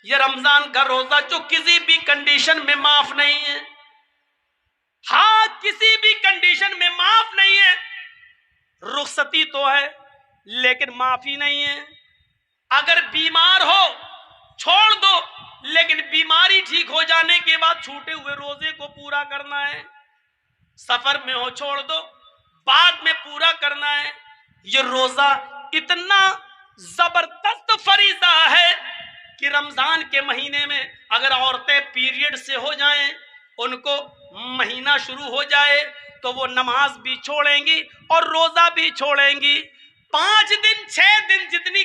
یہ رمضان کا روزہ جو کسی بھی کنڈیشن میں معاف نہیں ہے، ہاں کسی بھی کنڈیشن میں معاف نہیں ہے. رخصتی تو ہے لیکن معافی نہیں ہے. اگر بیمار ہو چھوڑ دو، لیکن بیماری ٹھیک ہو جانے کے بعد چھوٹے ہوئے روزے کو پورا کرنا ہے. سفر میں ہو چھوڑ دو، بعد میں پورا کرنا ہے. یہ روزہ اتنا زبردست فریضہ ہے کہ رمضان کے مہینے میں اگر عورتیں پیریڈ سے ہو جائیں، ان کو مہینہ شروع ہو جائے تو وہ نماز بھی چھوڑیں گی اور روزہ بھی چھوڑیں گی. 5 دن 6 دن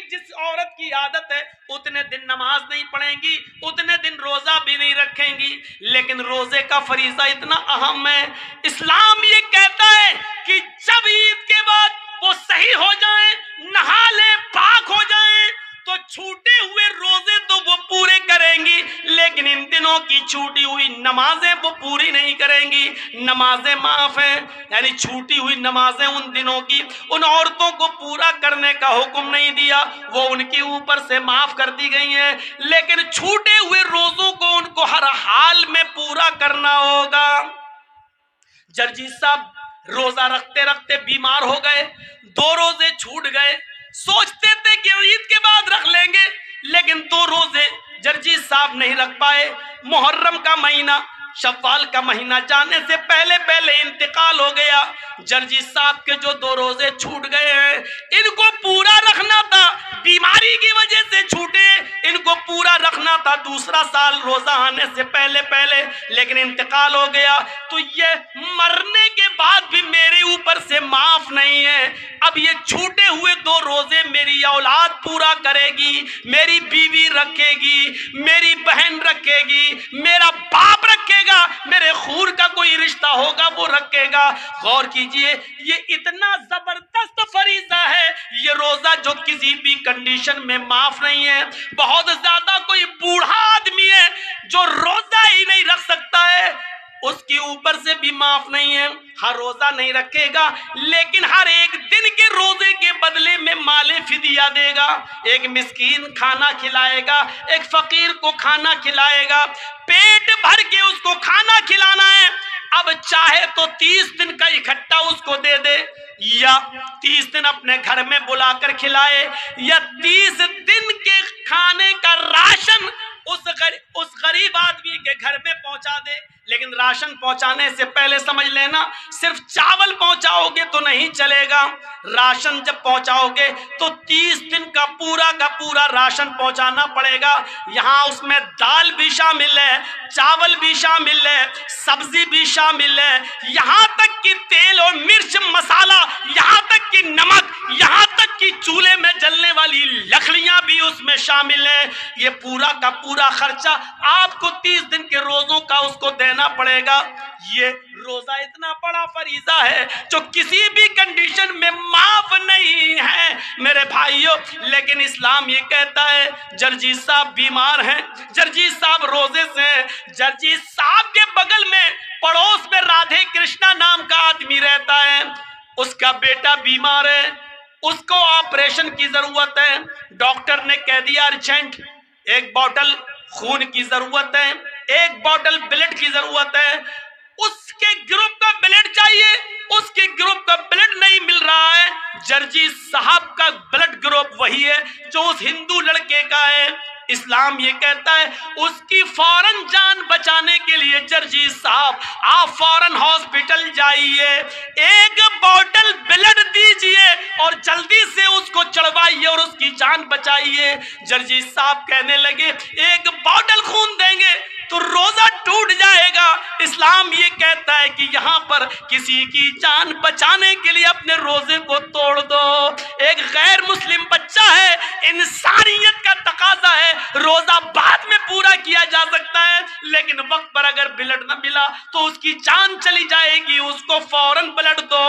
جس عورت کی عادت ہے اتنے دن نماز نہیں پڑھیں گی، اتنے دن روزہ بھی نہیں رکھیں گی. لیکن روزے کا فریضہ اتنا اہم ہے. اسلام یہ کہتا ہے کہ جب عید کے بعد وہ صحیح ہو جائیں، نہا لیں، پاک ہو جائیں، تو چھوٹے ہوئے روزے تو وہ پورے کریں گی، لیکن ان دنوں کی چھوٹی ہوئی نمازیں وہ پوری نہیں کریں گی. نمازیں معاف ہیں، یعنی چھوٹی ہوئی نمازیں ان دنوں کی ان عورتوں کو پورا کرنے کا حکم نہیں دیا، وہ ان کے اوپر سے معاف کر دی گئی ہیں. لیکن چھوٹے ہوئے روزوں کو ان کو ہر حال میں پورا کرنا ہوگا. جرجیت صاحب روزہ رکھتے رکھتے بیمار ہو گئے، 2 روزے چھوٹ گئے. سوچتے تھے کہ عید کے بعد رکھ لیں گے، لیکن 2 روزے جرجیت صاحب نہیں رکھ پائے. محرم کا مہینہ، شوال کا مہینہ جانے سے پہلے انتقال ہو گیا. جرجیت صاحب کے جو 2 روزے چھوٹ گئے ہیں ان کو پورا رکھنا تھا، بیماری کی وجہ سے چھوٹے، ان کو پورا رکھنا تھا دوسرا سال روزہ آنے سے پہلے، لیکن انتقال ہو گیا. تو یہ مرنے کے بعد بھی میرے اوپر سے معاف نہیں ہے. اب یہ چھوٹے ہوئے 2 روزے میری اولاد پورا کرے گی، میری بیوی رکھے گی، میری بہن رکھے گی، میرا باپ رکھے گا، میرے خون کا کوئی رشتہ ہوگا وہ رکھے گا. غور کیجئے، یہ اتنا زبردست فریضہ ہے یہ روزہ جو کسی بھی کنڈیشن میں معاف نہیں ہے. بہت زیادہ کوئی بوڑھا آدمی ہے جو روزہ ہی نہیں رکھ سکتا ہے، اس کے اوپر سے بھی معاف نہیں ہے. ہر روزہ نہیں رکھے گا لیکن ہر ایک دن کے روزے کے بدلے میں مال فدیہ دے گا. ایک مسکین کھانا کھلائے گا، ایک فقیر کو کھانا کھلائے گا، پیٹ بھر کے اس کو کھانا کھلانا ہے. اب چاہے تو 30 دن کا اکٹھا اس کو دے دے، یا 30 دن اپنے گھر میں بلا کر کھلائے، یا 30 دن کے کھانے کا راشن اس غریب آدمی کے گھر میں پہنچا دے. لیکن راشن پہنچانے سے پہلے سمجھ لینا، صرف چاول پہنچاؤ گے تو نہیں چلے گا. راشن جب پہنچاؤ گے تو 30 دن کا پورا راشن پہنچانا پڑے گا. یہاں اس میں دال بھی شامل ہے، چاول بھی شامل ہے، سبزی بھی شامل ہے، یہاں تک کہ تیل اور مرچ مسالہ، یہاں تک کہ نمک، یہاں تک کہ چولہے میں جلنے والی لکڑیاں بھی اس میں شامل ہیں. یہ پورا کا پورا خرچہ آپ کو 30 دن کے روزوں کا اس کو دینا پڑے گا. یہ روزہ اتنا بڑا فریضہ ہے جو کسی بھی کنڈیشن میں معاف نہیں ہے میرے بھائیوں. لیکن اسلام یہ کہتا ہے جرجیت صاحب بیمار ہیں، جرجیت صاحب روزے سے ہیں، جرجیت صاحب کے بغل میں پڑوس میں رادھے کرشنا نام کا آدمی رہتا ہے، اس کا بیٹا بیمار ہے، اس کو آپریشن کی ضرورت ہے. ڈاکٹر نے کہہ دیا ارجنٹ 1 بوتل خون کی ضرورت ہے، 1 بوتل بلڈ کی ضرورت ہے. اس کے گروپ کا بلڈ چاہیے، اس کے گروپ کا بلڈ نہیں مل رہا ہے. جرجیت صاحب کا بلڈ گروپ وہی ہے جو اس ہندو لڑکے کا ہے. اسلام یہ کہتا ہے اس کی فوراً جان بچانے کے لیے جرجیت صاحب آپ فوراً ہاسپٹل جائیے، 1 بوتل بلڈ دیجئے اور جلدی سے اس کو چڑھوائیے اور اس کی جان بچائیے. جرجیت صاحب کہنے لگے 1 بوتل خون دیں گے تو روزہ ٹوٹ جائے گا. اسلام یہ کہتا ہے کہ یہاں پر کسی کی جان بچانے کے لیے اپنے روزے کو توڑ دو. ایک غیر مسلم بچہ ہے، انسانیت کا تقاضا ہے، روزہ بعد میں پورا کیا جا سکتا ہے لیکن وقت پر اگر بلڈ نہ ملا تو اس کی جان چلی جائے گی، اس کو فوراً بلڈ دو.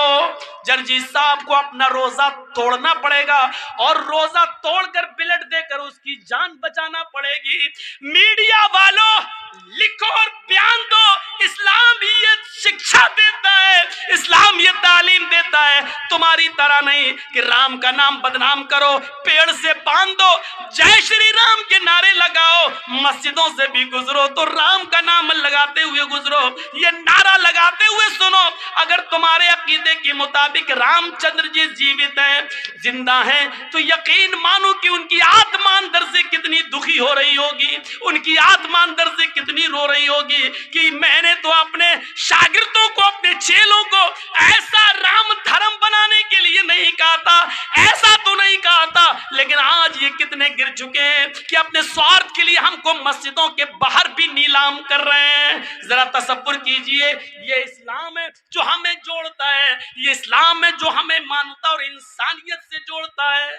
جرجیت صاحب کو اپنا روزہ توڑنا پڑے گا اور روزہ توڑ کر بلڈ دے کر اس کی جان بچانا پڑے گی. میڈیا والوں لکھو اور بیان دو، اسلام یہ شکشا دیتا ہے اسلام یہ تعلیم دیتا ہے تمہاری طرح نہیں کہ رام کا نام بدنام کرو، پیڑ سے باندھ دو، جے شری رام کے نعرے لگاؤ، مسجدوں سے بھی گزرو تو رام کا نام لگاتے ہوئے گزرو، یہ نعرہ لگاتے ہوئے سنو۔ اگر تمہارے عقیدے کے مطابق رام چندر جی جیوت ہیں، زندہ ہیں، تو یقین مانو کہ ان کی آتما اندر سے کتنی دکھی ہو رہی ہوگی، ان کی آتما اندر سے کتنی رو رہی ہوگی کہ میں نے تو اپنے شاگردوں کو، اپنے چیلوں کو ایسا رام دھرم بنانے کے لیے نہیں کہا تھا، ایسا تو نہیں کہا تھا، لیکن آج یہ کتنے گر چکے ہیں کہ اپنے سوارتھ کے لیے ہم کو مسجدوں کے باہر بھی نیلام کر رہے ہیں۔ ذرا تصور کیجئے، یہ اسلام ہے جو ہمیں جوڑتا ہے، یہ اسلام ہے جو ہمیں مانوتا اور انسانیت سے جوڑتا ہے۔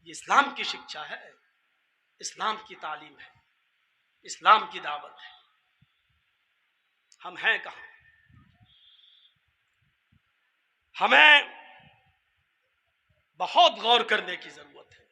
یہ اسلام کی شکشا ہے، اسلام کی تعلیم ہے، اسلام کی دعوت ہے۔ ہم ہیں کہاں؟ ہمیں بہت غور کرنے کی ضرورت ہے۔